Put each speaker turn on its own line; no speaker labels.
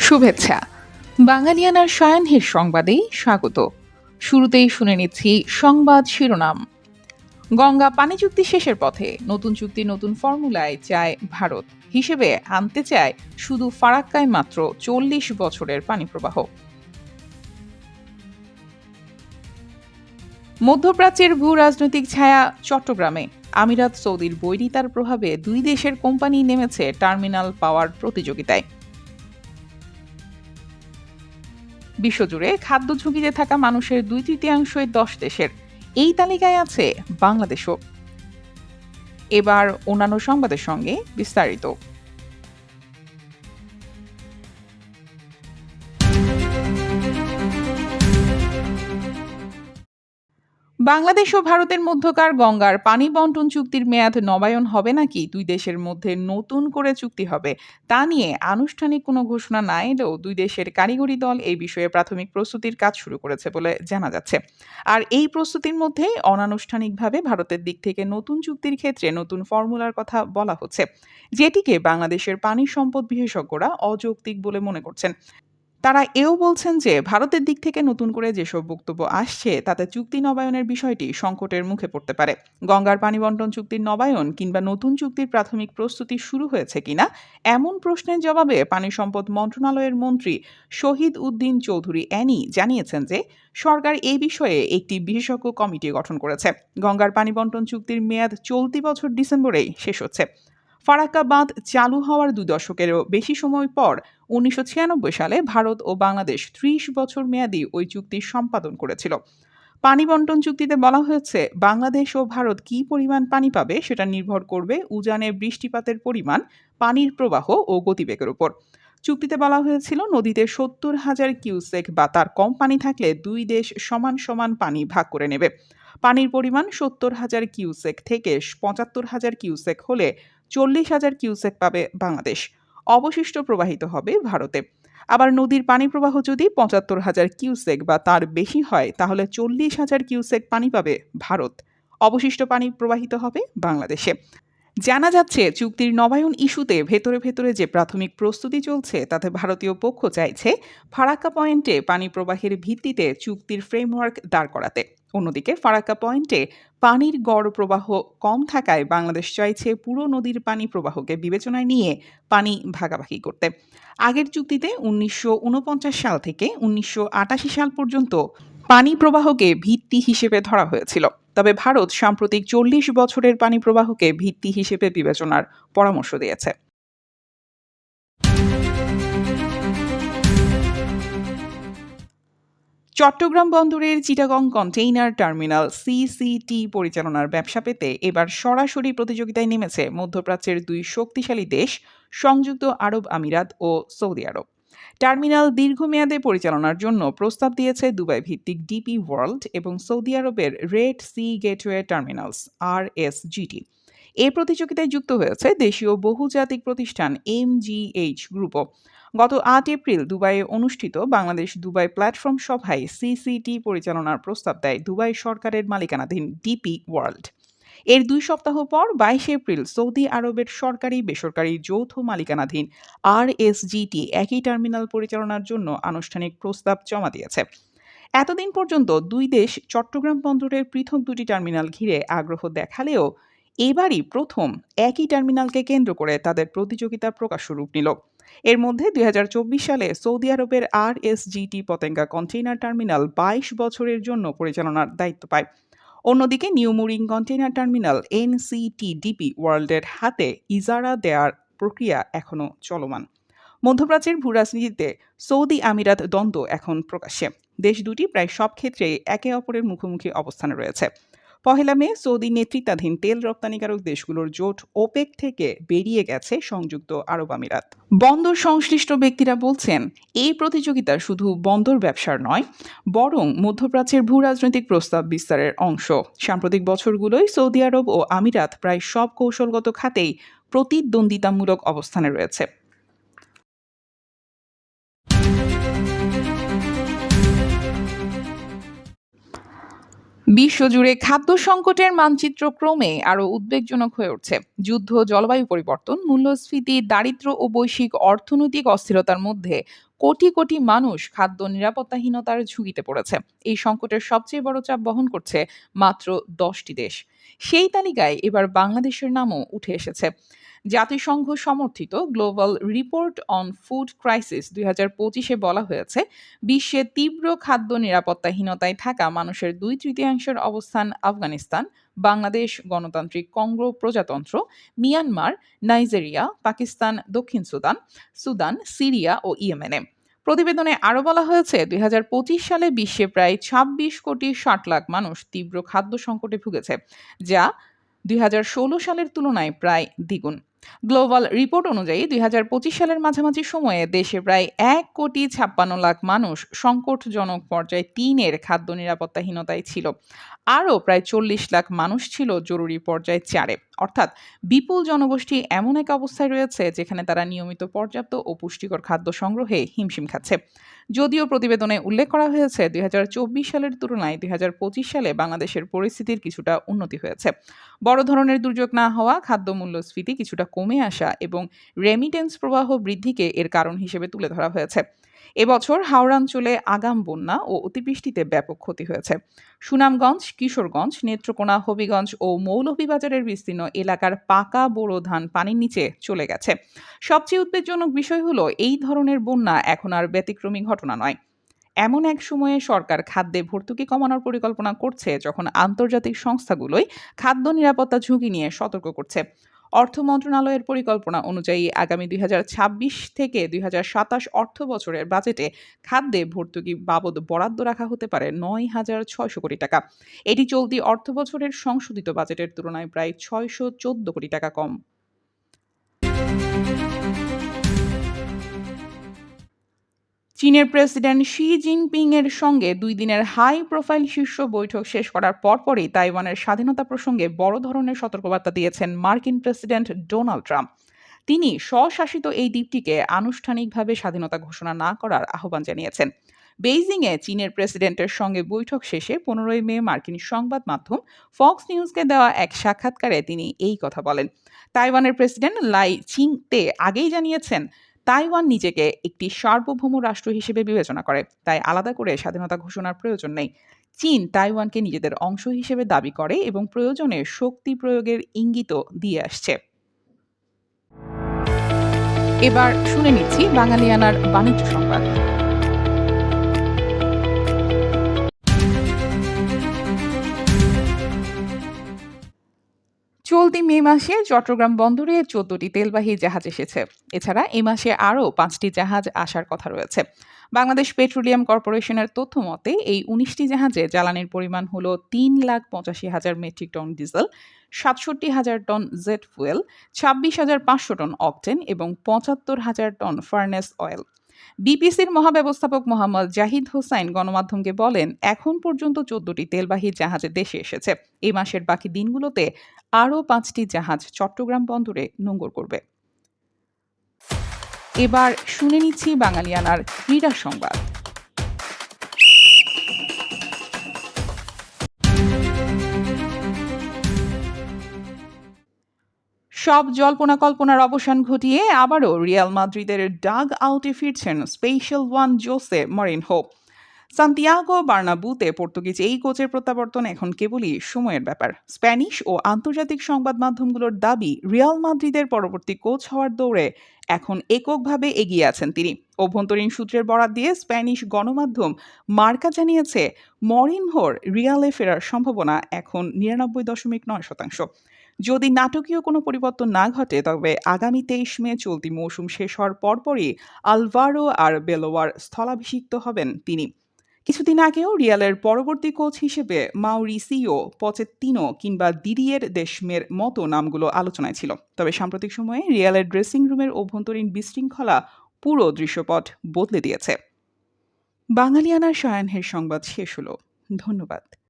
শুভেচ্ছা। বাঙালিয়ানার সায়াহ্নের সংবাদেই স্বাগত। শুরুতেই শুনে নিচ্ছি সংবাদ শিরোনাম। গঙ্গা পানি চুক্তি শেষের পথে, নতুন চুক্তি নতুন ফর্মুলায় চায় ভারত। হিসেবে আনতে চায় শুধু ফারাক্কায় মাত্র ৪০ বছরের পানি প্রবাহ। মধ্যপ্রাচ্যের ভূ রাজনৈতিক ছায়া চট্টগ্রামে। আমিরাত সৌদির বৈরিতার প্রভাবে দুই দেশের কোম্পানি নেমেছে টার্মিনাল পাওয়ার প্রতিযোগিতায়। বিশ্বজুড়ে খাদ্য ঝুঁকিতে থাকা মানুষের ২/৩ ১০ দেশের। এই তালিকায় আছে বাংলাদেশও। এবার অন্যান্য সংবাদের সঙ্গে বিস্তারিত। বাংলাদেশ ও ভারতের মধ্যকার গঙ্গার পানি বন্টন চুক্তির মেয়াদ নবায়ন হবে নাকি দুই দেশের মধ্যে নতুন করে চুক্তি হবে তা নিয়ে আনুষ্ঠানিক কোনো ঘোষণা না এলেও দুই দেশের কারিগরি দল এই বিষয়ে প্রাথমিক প্রস্তুতির কাজ শুরু করেছে বলে জানা যাচ্ছে। আর এই প্রস্তুতির মধ্যেই অনানুষ্ঠানিকভাবে ভারতের দিক থেকে নতুন চুক্তির ক্ষেত্রে নতুন ফর্মুলার কথা বলা হচ্ছে, যেটিকে বাংলাদেশের পানি সম্পদ বিশেষজ্ঞরা অযৌক্তিক বলে মনে করছেন। তারা এও বলছেন যে ভারতের দিক থেকে নতুন করে যেসব বক্তব্য আসছে তাতে চুক্তি নবায়নের বিষয়টি সংকটের মুখে পড়তে পারে। গঙ্গার পানি বন্টন চুক্তির নবায়ন কিংবা নতুন চুক্তির প্রাথমিক প্রস্তুতি শুরু হয়েছে কিনা এমন প্রশ্নের জবাবে পানি সম্পদ মন্ত্রণালয়ের মন্ত্রী শহীদ উদ্দিন চৌধুরী অ্যানি জানিয়েছেন যে সরকার এই বিষয়ে একটি বিশেষজ্ঞ কমিটি গঠন করেছে। গঙ্গার পানি বন্টন চুক্তির মেয়াদ চলতি বছর ডিসেম্বরেই শেষ হচ্ছে। ফারাক্কা বাঁধ চালু হওয়ার ২ দশকেরও বেশি সময় পর ১৯৯৬ সালে ভারত ও বাংলাদেশ ৩০ বছর মেয়াদী ওই চুক্তি সম্পাদন করেছিল। পানি বন্টন চুক্তিতে বলা হয়েছে বাংলাদেশ ও ভারত কী পরিমাণ পানি পাবে সেটা নির্ভর করবে উজানে বৃষ্টিপাতের পরিমাণ, পানির প্রবাহ ও গতিবেগের উপর। চুক্তিতে বলা হয়েছিল নদীতে ৭০,০০০ কিউসেক বা তার কম পানি থাকলে দুই দেশ সমান সমান পানি ভাগ করে নেবে। পানির পরিমাণ ৭০,০০০ কিউসেক থেকে ৭৫,০০০ কিউসেক হলে ৪০,০০০ কিউসেক পাবে বাংলাদেশ। অবশিষ্ট প্রবাহিত হবে ভারতে। আবার নদীর পানি প্রবাহ যদি ৭৫,০০০ কিউসেক বা তার বেশি হয় তাহলে ৪০,০০০ কিউসেক পানি পাবে ভারত। অবশিষ্ট পানি প্রবাহিত হবে বাংলাদেশে। জানা যাচ্ছে চুক্তির নবায়ন ইস্যুতে ভেতরে ভেতরে যে প্রাথমিক প্রস্তুতি চলছে তাতে ভারতীয় পক্ষ চাইছে ফারাক্কা পয়েন্টে পানি প্রবাহের ভিত্তিতে চুক্তির ফ্রেমওয়ার্ক দাঁড় করাতে। অন্যদিকে ফারাক্কা পয়েন্টে পানির গড় প্রবাহ কম থাকায় বাংলাদেশ চাইছে পুরো নদীর পানি প্রবাহকে বিবেচনায় নিয়ে পানি ভাগাভাগি করতে। আগের চুক্তিতে ১৯৪৯ সাল থেকে ১৯৮৮ সাল পর্যন্ত পানি প্রবাহকে ভিত্তি হিসেবে ধরা হয়েছিল। তবে ভারত সাম্প্রতিক ৪০ বছরের পানি প্রবাহকে ভিত্তি হিসেবে বিবেচনার পরামর্শ দিয়েছে। চট্টগ্রাম বন্দরের চিটাগং কন্টেইনার টার্মিনাল সিসিটি পরিচালনার ব্যবসা পেতে এবার সরাসরি প্রতিযোগিতায় নেমেছে মধ্যপ্রাচ্যের দুই শক্তিশালী দেশ সংযুক্ত আরব আমিরাত ও সৌদি আরব। টার্মিনাল দীর্ঘমেয়াদে পরিচালনার জন্য প্রস্তাব দিয়েছে দুবাই ভিত্তিক ডিপি ওয়ার্ল্ড এবং সৌদি আরবের Red Sea Gateway Terminals RSGT। এই প্রতিযোগিতায় যুক্ত হয়েছে দেশীয় বহুজাতিক প্রতিষ্ঠান MGH গ্রুপও। গত ৮ এপ্রিল দুবাইয়ে অনুষ্ঠিত বাংলাদেশ দুবাই প্ল্যাটফর্ম সভায় সিসিটি পরিচালনার প্রস্তাব দেয় দুবাই সরকারের মালিকানাধীন ডিপি ওয়ার্ল্ড। এর ২ সপ্তাহ পর ২২ এপ্রিল সৌদি আরবের সরকারি বেসরকারি যৌথ মালিকানাধীন RSGT একই টার্মিনাল পরিচালনার জন্য আনুষ্ঠানিক প্রস্তাব জমা দিয়েছে। এতদিন পর্যন্ত দুই দেশ চট্টগ্রাম বন্দরের পৃথক দুটি টার্মিনাল ঘিরে আগ্রহ দেখালেও এবারই প্রথম একই টার্মিনালকে কেন্দ্র করে তাদের প্রতিযোগিতা প্রকাশ্য রূপ নিল। এর মধ্যে ২০২৪ সালে সৌদি আরবের RSGT পতেঙ্গা কন্টেইনার টার্মিনাল ২২ বছরের জন্য পরিচালনার দায়িত্ব পায়। অন্যদিকে new mooring container terminal NCTDP ওয়ার্ল্ডের হাতে ইজারা দেওয়ার প্রক্রিয়া এখনও চলমান। মধ্যপ্রাচ্যের ভূরাজনীতিতে সৌদি আমিরাত দ্বন্দ্ব এখন প্রকাশ্যে। দেশ দুটি প্রায় সব ক্ষেত্রেই একে অপরের মুখোমুখি অবস্থানে রয়েছে। পহেলা মে সৌদি নেতৃত্বাধীন তেল রপ্তানিকারক দেশগুলোর জোট ওপেক থেকে বেরিয়ে গেছে সংযুক্ত আরব আমিরাত। বন্দর সংশ্লিষ্ট ব্যক্তিরা বলছেন এই প্রতিযোগিতা শুধু বন্দর ব্যবসার নয়, বরং মধ্যপ্রাচ্যের ভূরাজনৈতিক প্রস্তাব বিস্তারের অংশ। সাম্প্রতিক বছরগুলোয় সৌদি আরব ও আমিরাত প্রায় সব কৌশলগত খাতেই প্রতিদ্বন্দ্বিতামূলক অবস্থানে রয়েছে। বিশ্বজুড়ে খাদ্য সংকটের মানচিত্র ক্রমে আরও উদ্বেগজনক হয়ে উঠছে। যুদ্ধ, জলবায়ু পরিবর্তন, মূল্যস্ফীতি, দারিদ্র্য ও বৈশ্বিক অর্থনৈতিক অস্থিরতার মধ্যে কোটি কোটি মানুষ খাদ্য নিরাপত্তাহীনতার ঝুঁকিতে পড়েছে। এই সংকটের সবচেয়ে বড় চাপ বহন করছে মাত্র ১০টি দেশ। সেই তালিকায় এবার বাংলাদেশের নামও উঠে এসেছে। জাতিসংঘ সমর্থিত global report on food crisis ২০২৫-এ বলা হয়েছে, বিশ্বে তীব্র খাদ্য নিরাপত্তাহীনতায় থাকা মানুষের ২/৩ অবস্থান আফগানিস্তান, বাংলাদেশ, গণতান্ত্রিক কঙ্গো প্রজাতন্ত্র, মিয়ানমার, নাইজেরিয়া, পাকিস্তান, দক্ষিণ সুদান, সুদান, সিরিয়া ও ইয়েমেনে। প্রতিবেদনে আরও বলা হয়েছে, ২০২৫ সালে বিশ্বে প্রায় ২৬,৬০,০০,০০০ মানুষ তীব্র খাদ্য সংকটে ভুগেছে, যা ২০১৬ সালের তুলনায় প্রায় দ্বিগুণ। গ্লোবাল রিপোর্ট অনুযায়ী ২০২৫ সালের মাঝামাঝি সময়ে দেশে প্রায় ১,৫৬,০০,০০০ মানুষ সংকটজনক পর্যায় ৩-এর খাদ্য নিরাপত্তাহীনতায় ছিল। আরও প্রায় ৪০ লাখ মানুষ ছিল জরুরি পর্যায় ৪-এ। অর্থাৎ বিপুল জনগোষ্ঠী এমন এক অবস্থায় রয়েছে যেখানে তারা নিয়মিত পর্যাপ্ত ও পুষ্টিকর খাদ্য সংগ্রহে হিমশিম খাচ্ছে। যদিও প্রতিবেদনে উল্লেখ করা হয়েছে, ২০২৪ সালের তুলনায় ২০২৫ সালে বাংলাদেশের পরিস্থিতির কিছুটা উন্নতি হয়েছে। বড় ধরনের দুর্যোগ না হওয়া, খাদ্য মূল্যস্ফীতি কিছুটা কমে আসা এবং রেমিটেন্স প্রবাহ বৃদ্ধিকে এর কারণ হিসেবে তুলে ধরা হয়েছে। এবছর হাওড়াঞ্চলে আগাম বন্যা ও অতিবৃষ্টিতে ব্যাপক ক্ষতি হয়েছে। সুনামগঞ্জ, কিশোরগঞ্জ, নেত্রকোনা, হবিগঞ্জ ও মৌলভীবাজারের বিস্তীর্ণ এলাকার পাকা বোরো ধান পানির নিচে চলে গেছে। সবচেয়ে উদ্বেগজনক বিষয় হলো, এই ধরনের বন্যা এখন আর ব্যতিক্রমী ঘটনা নয়। এমন এক সময়ে সরকার খাদ্যে ভর্তুকি কমানোর পরিকল্পনা করছে, যখন আন্তর্জাতিক সংস্থাগুলোই খাদ্য নিরাপত্তা ঝুঁকি নিয়ে সতর্ক করছে। অর্থ মন্ত্রণালয়ের পরিকল্পনা অনুযায়ী আগামী ২০২৬ থেকে ২০২৭ অর্থ বছরের বাজেটে খাদ্যে ভর্তুকি বাবদ বরাদ্দ রাখা হতে পারে ৯,৬০০ কোটি টাকা। এটি চলতি অর্থ বছরের সংশোধিত বাজেটের তুলনায় প্রায় ৬১৪ কোটি টাকা কম। চীনের প্রেসিডেন্ট শি জিনপিং এর সঙ্গে ২ দিনের হাই প্রোফাইল শীর্ষ বৈঠক শেষ করার পরপরই তাইওয়ানের স্বাধীনতা প্রসঙ্গে বড় ধরনের সতর্কবার্তা দিয়েছেন মার্কিন প্রেসিডেন্ট ডোনাল্ড ট্রাম্প। তিনি স্বশাসিত এই দ্বীপটিকে আনুষ্ঠানিকভাবে স্বাধীনতা ঘোষণা না করার আহ্বান জানিয়েছেন। বেইজিংয়ে চীনের প্রেসিডেন্টের সঙ্গে বৈঠক শেষে ১৫ই মে মার্কিন সংবাদ মাধ্যম ফক্স নিউজকে দেওয়া এক সাক্ষাৎকারে তিনি এই কথা বলেন। তাইওয়ানের প্রেসিডেন্ট লাই চিং-তে আগেই জানিয়েছেন, তাইওয়ান নিজেকে একটি সার্বভৌম রাষ্ট্র হিসেবে বিবেচনা করে, তাই আলাদা করে স্বাধীনতা ঘোষণার প্রয়োজন নেই। চীন তাইওয়ানকে নিজেদের অংশ হিসেবে দাবি করে এবং প্রয়োজনে শক্তি প্রয়োগের ইঙ্গিতও দিয়ে আসছে। এবার শুনে নিচ্ছি বাঙালিয়ানার বাণিজ্য সংবাদ। চলতি মে মাসে চট্টগ্রাম বন্দরে ১৪টি তেলবাহী জাহাজ এসেছে। এছাড়া এ মাসে আরও ৫টি জাহাজ আসার কথা রয়েছে। বাংলাদেশ পেট্রোলিয়াম কর্পোরেশনের তথ্য মতে, এই ১৯টি জাহাজে জ্বালানির পরিমাণ হল ৩,৮৫,০০০ মেট্রিক টন ডিজেল, ৬৭,০০০ টন জেট ফুয়েল, ২৬,৫০০ টন অকটেন এবং ৭৫,০০০ টন ফার্নেস অয়েল। বিপিসির মহাব্যবস্থাপক মোহাম্মদ জাহিদ হোসাইন গণমাধ্যমকে বলেন, এখন পর্যন্ত ১৪টি তেলবাহী জাহাজ দেশে এসেছে। এই মাসের বাকি দিনগুলোতে আরও ৫টি জাহাজ চট্টগ্রাম বন্দরে নোঙর করবে। এবার শুনে নিচ্ছি বাঙালিয়ানার ক্রীড়া সংবাদ। সব জল্পনা কল্পনার অবসান ঘটিয়ে আবারও রিয়াল মাদ্রিদের ডাগ আউটে ফিরছেন special one Jose Mourinho. Santiago বার্নাব্যুতে পর্তুগিজ এই কোচের প্রত্যাবর্তন এখন কেবলই সময়ের ব্যাপার। স্প্যানিশ ও আন্তর্জাতিক সংবাদ মাধ্যমগুলোর দাবি, রিয়াল মাদ্রিদের পরবর্তী কোচ হওয়ার দৌড়ে এখন এককভাবে এগিয়ে আছেন তিনি। অভ্যন্তরীণ সূত্রের বরাত দিয়ে স্প্যানিশ গণমাধ্যম মার্কা জানিয়েছে, মরিনহোর রিয়ালে ফেরার সম্ভাবনা এখন ৯৯.৯%। যদি নাটকীয় কোনো পরিবর্তন না ঘটে, তবে আগামী ২৩ মে চলতি মৌসুম শেষ হওয়ার পরপরই আলভারো আরবেলোয়ার স্থলাভিষিক্ত হবেন তিনি। কিছুদিন আগেও রিয়ালের পরবর্তী কোচ হিসেবে মাউরিসিও পচেত্তিনো কিংবা দিদিয়ের দেশমের মতো নামগুলো আলোচনায় ছিল। তবে সাম্প্রতিক সময়ে রিয়ালের ড্রেসিং রুমের অভ্যন্তরীণ বিশৃঙ্খলা পুরো দৃশ্যপট বদলে দিয়েছে। বাঙালিয়ানার সায়াহ্নের সংবাদ শেষ হলো। ধন্যবাদ।